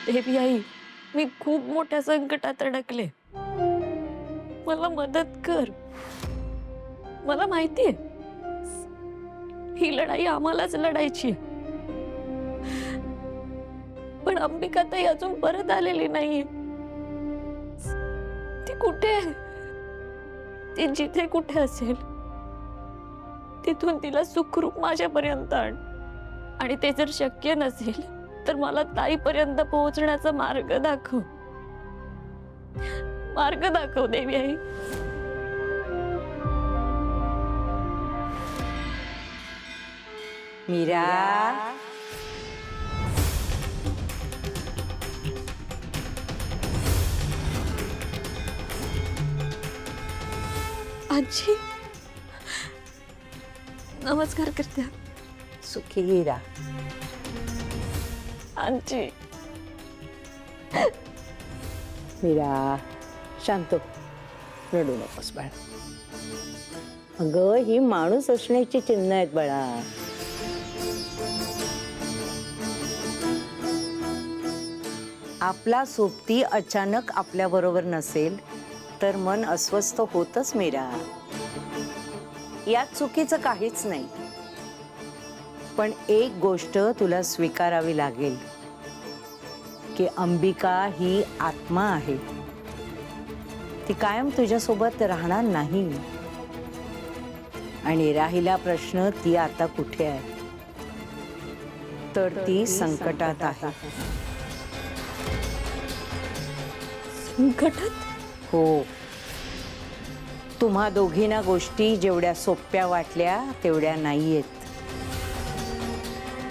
देवी आई, मी खूप मोठ्या संकटात अडकले. मला मदत कर. मला माहितीये ही लढाई आम्हालाच लढायची आहे. पण अंबिका ताई अजून परत आलेली नाहीये. ती कुठे आहे? ती जिथे कुठे असेल तिथून तिला सुखरूप माझ्यापर्यंत आण. आणि ते जर शक्य नसेल तर मला ताईपर्यंत पोहोचण्याचा मार्ग दाखव. मार्ग दाखव देवी आई. मीरा, आजी, नमस्कार करते. सुखी रा. आजी, मीरा, शांत हो. रडू नकोस बाळा. अगं, ही माणूस असण्याची चिन्ह आहेत बाळा. आपला सोबती अचानक आपल्या बरोबर नसेल तर मन अस्वस्थ होतच मीरा. यात चुकीचं काहीच नाही. पण एक गोष्ट तुला स्वीकारावी लागेल की अंबिका ही आत्मा आहे. ती कायम तुझ्यासोबत राहणार नाही. आणि राहिला प्रश्न, ती आता कुठे आहे? तर ती संकटात आहे. संकटात? हो. तुम्हा दोघींना गोष्टी जेवढ्या सोप्या वाटल्या तेवढ्या नाहीयेत.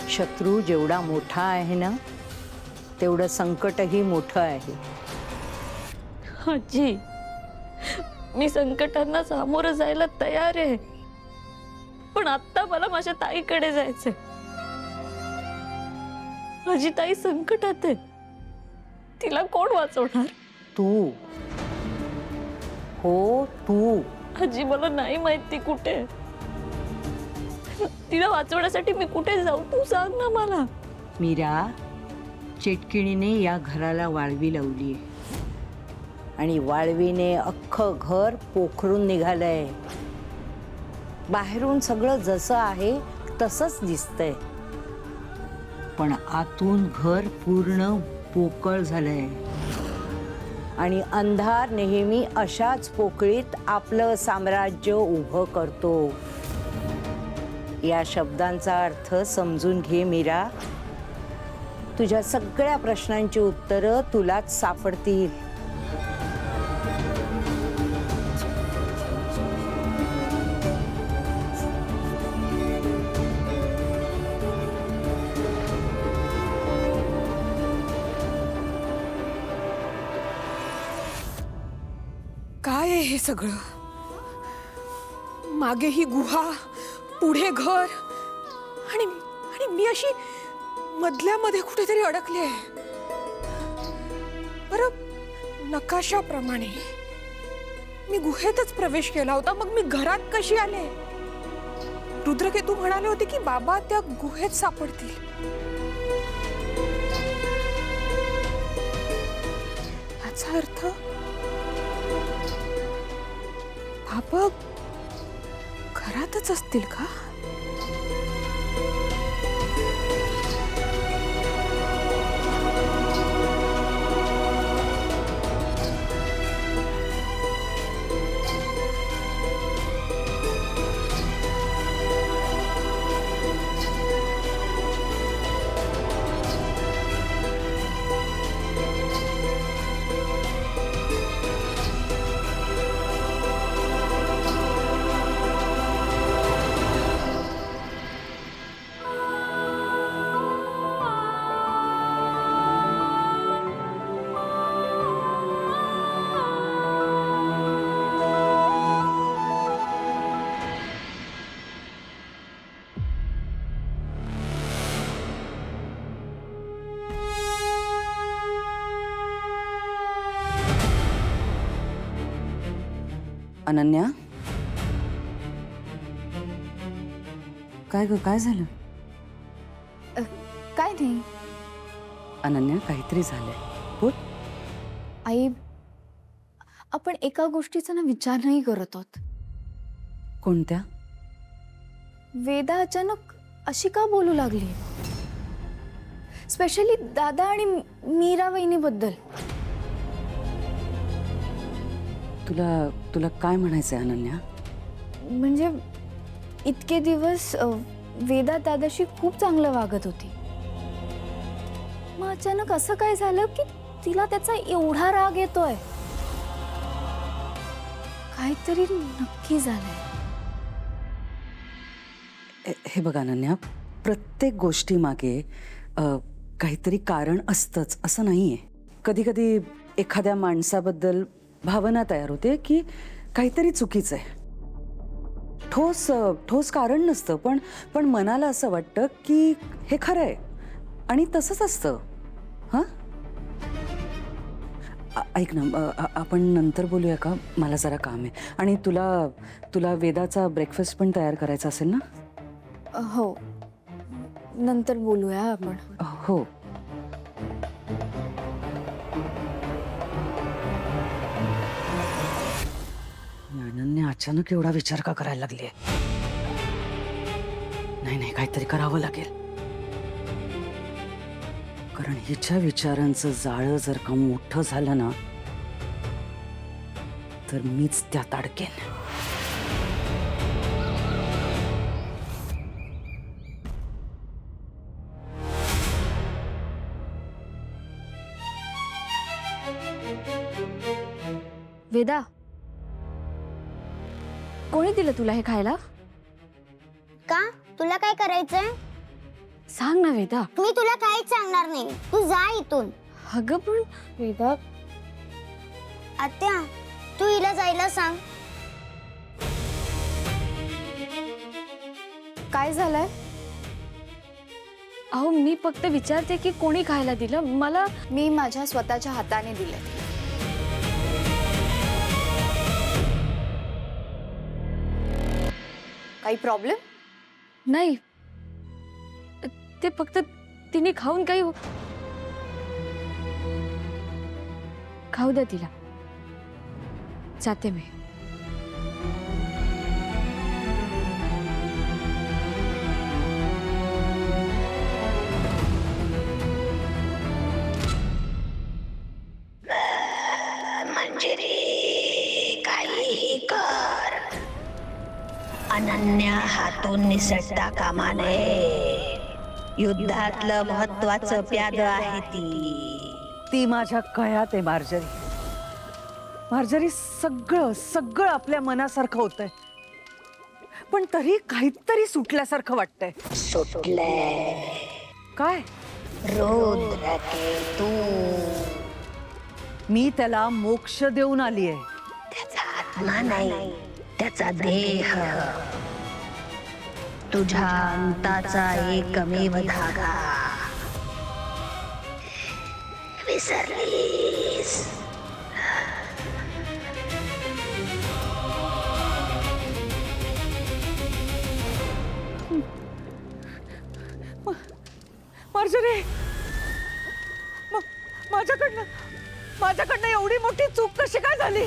शत्रू जेवढा मोठा आहे ना, तेवढं संकटही मोठं आहे. आजी, मी संकटांना सामोरं जायला तयार आहे. पण आता मला माझ्या ताईकडे जायचंय. माझी ताई संकटात आहे. तिला कोण वाचवणार? तू. हो, तू. आजी, मला नाही माहिती कुठे आहे. तिला वाचवण्यासाठी मी कुठे जाऊ? तू सांग ना मला. मीरा, चेटकिणीने या घराला वाळवी लावली आणि वाळवीने अख्खं घर पोखरून निघालंय. बाहेरून सगळं जसं आहे तसंच दिसतंय, पण आतून घर पूर्ण पोकळ झालंय. आणि अंधार नेहमी अशाच पोकळीत आपलं साम्राज्य उभं करतो. या शब्दांचा अर्थ समजून घे मीरा. तुझ्या सगळ्या प्रश्नांची उत्तरं तुलाच सापडतील. काय आहे हे सगळं? मागे ही गुहा, पुढे घर, आणि आणि मी अशी मधल्यामध्ये कुठेतरी अडकले. बरं, नकाशाप्रमाणे मी गुहेतच प्रवेश केला होता, मग मी घरात कशी आले? रुद्रकेतू म्हणाले होते की बाबा त्या गुहेत सापडतील. याचा अर्थ बाबा घरातच असतील का? अनन्या, काय ग, काय झालं? काय नाही. अनन्या काहीतरी झालंय, बोल. आई, आपण एका गोष्टीचा ना विचार नाही करत आहोत. कोणत्या? वेदा अचानक अशी का बोलू लागली, स्पेशली दादा आणि मीरा वहिनीबद्दल. तुला तुला काय म्हणायचंय अनन्या? म्हणजे इतके दिवस वेदा दादाशी खूप चांगलं वागत होती. मग अचानक असं काय झालं की तिला त्याचा एवढा राग येतोय? काहीतरी नक्की झालंय. हे बघ अनन्या, प्रत्येक गोष्टी मागे काहीतरी कारण असतंच असं नाहीये. कधी कधी एखाद्या माणसाबद्दल भावना तयार होते की काहीतरी चुकीचं आहे. ठोस कारण नसतं, पण मनाला असं वाटतं की हे खरं आहे आणि तसंच असतं. हां, ऐक ना, आपण नंतर बोलूया का? मला जरा काम आहे. आणि तुला वेदाचा ब्रेकफास्ट पण तयार करायचा असेल ना? हो, नंतर बोलूया आपण. हो. अनन्या अचानक एवढा विचार का करायला लागली? नाही, काहीतरी करावं लागेल. कारण हिच्या विचारांचं जाळं जर का मोठं झालं ना, तर मीच त्यात अडकेन. वेदा, कोणी दिलं तुला हे खायला? का तुला काय करायचंय? सांग ना वेदा. मी तुला काहीच सांगणार नाही, तू जा इथून. अगं पण वेदा, आत्या, तू हिला जायला सांग. काय झालंय? अहो, मी फक्त विचारते की कोणी खायला दिलं. मला मी माझ्या स्वतःच्या हाताने दिले. काही प्रॉब्लेम नाही. ते फक्त तिने खाऊन काही खाऊ द्या तिला. जाते मी. काहीही कर, अनन्या हातून निसटता कामा नये. युद्धातलं महत्वाचं प्याद आहे ती माझ्या कळ्यात आहे मार्जरी. मार्जरी, सगळं आपल्या मनासारखं होतंय, पण तरी काहीतरी सुटल्यासारखं वाटतंय. सुटलंय. काय? रुद्रकेतू. मी त्याला मोक्ष देऊन आलीये. त्याचा आत्मा नाही, त्याचा देह. तुझ्या अंताचा एकमेव धागा विसरलीस. मार्जरी, माझ्याकडनं एवढी मोठी चूक कशी काय झाली?